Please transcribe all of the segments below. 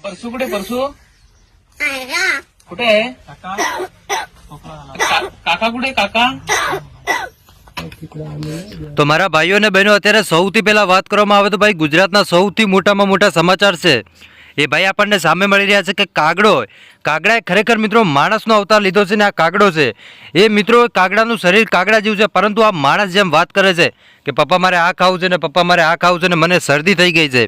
परसू कुठे परसू कुठे आहे काका कुठे काका તો મારા ભાઈઓ અને બહેનો અત્યારે સૌથી પહેલા વાત કરવામાં આવે તો ભાઈ ગુજરાતના સૌથી મોટામાં મોટા સમાચાર છે એ ભાઈ આપણને સામે મળી રહ્યા છે કે કાગડાએ ખરેખર મિત્રો માણસનો અવતાર લીધો છે ને આ કાગડો છે એ મિત્રો કાગડાનું શરીર કાગડા જેવું છે પરંતુ આ માણસ જેમ વાત કરે છે કે પપ્પા મારે આ ખાવું છે ને પપ્પા મારે આ ખાવું છે ને મને શરદી થઈ ગઈ છે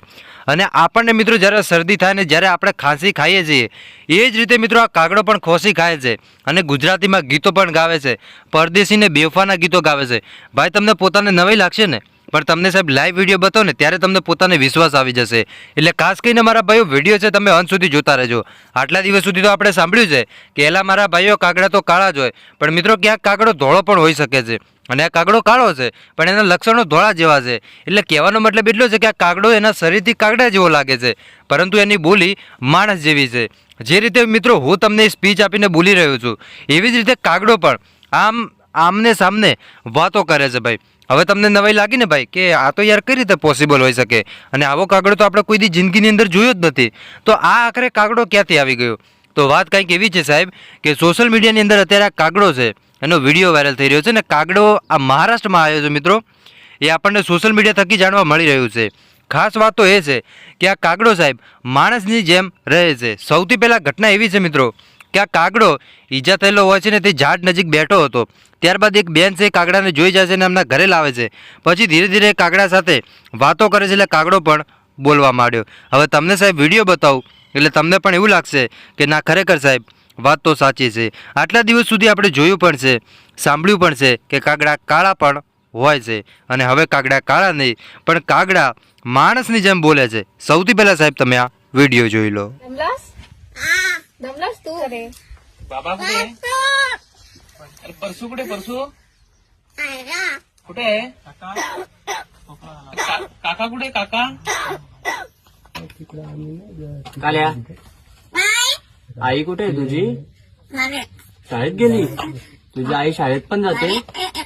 અને આપણને મિત્રો જ્યારે શરદી થાય ને જ્યારે આપણે ખાંસી ખાઈએ છીએ એ જ રીતે મિત્રો આ કાગડો પણ ખોસી ખાય છે અને ગુજરાતીમાં ગીતો પણ ગાવે છે પરદેશીને બેવફાના ગીતો ગાવે છે ભાઈ તમને પોતાને નવાઈ લાગશે ને પણ તમને સાહેબ લાઈવ વિડીયો બતાવો ને ત્યારે તમને પોતાને વિશ્વાસ આવી જશે એટલે ખાસ કરીને મારા ભાઈઓ વિડીયો છે તમે અંત સુધી જોતા રહેજો આટલા દિવસ સુધી તો આપણે સાંભળ્યું છે કે એલા મારા ભાઈઓ કાગડા તો કાળા જ હોય પણ મિત્રો ક્યાંક કાગડો ધોળો પણ હોઈ શકે છે અને આ કાગડો કાળો છે પણ એના લક્ષણો ધોળા જેવા છે એટલે કહેવાનો મતલબ એટલો છે કે આ કાગડો એના શરીરથી કાગડા જેવો લાગે છે પરંતુ એની બોલી માણસ જેવી છે જે રીતે મિત્રો હું તમને સ્પીચ આપીને બોલી રહ્યો છું એવી જ રીતે કાગડો પણ આમને સામને વાતો કરે છે ભાઈ હવે તમને નવાઈ લાગી ને ભાઈ કે આ તો યાર કઈ રીતે પોસિબલ હોઈ શકે અને આવો કાગડો તો આપણે કોઈ દી જિંદગીની અંદર જોયો જ નથી તો આ આખરે કાગડો ક્યાંથી આવી ગયો તો વાત કંઈક એવી છે સાહેબ કે સોશિયલ મીડિયાની અંદર અત્યારે આ કાગડો છે એનો વિડીયો વાયરલ થઈ રહ્યો છે ને કાગડો આ મહારાષ્ટ્રમાં આવ્યો છે મિત્રો એ આપણને સોશિયલ મીડિયા થકી જાણવા મળી રહ્યું છે ખાસ વાત તો એ છે કે આ કાગડો સાહેબ માણસની જેમ રહે છે સૌથી પહેલાં ઘટના એવી છે મિત્રો કે આ કાગડો ઈજા થયેલો હોય છે ને તે ઝાડ નજીક બેઠો હતો ત્યારબાદ એક બેન છે કાગડાને જોઈ જાય છે અને એમના ઘરે લાવે છે પછી ધીરે ધીરે કાગડા સાથે વાતો કરે છે એટલે કાગડો પણ બોલવા માંડ્યો હવે તમને સાહેબ વિડીયો બતાવું એટલે તમને પણ એવું લાગશે કે ના ખરેખર સાહેબ વાત તો સાચી છે આટલા દિવસ સુધી આપણે જોયું પણ છે સાંભળ્યું પણ છે કે કાગડા કાળા પણ હોય છે અને હવે કાગડા કાળા નહીં પણ કાગડા માણસની જેમ બોલે છે સૌથી પહેલા સાહેબ તમે આ વિડીયો જોઈ લો दमलास तू अरे बाबा कुठे अरे परसू कुठे परसू कुठे आहे काका कुठे काका काल्या आई कुठे आहे तुझी शाळेत गेली तुझी आई शाळेत पण जाते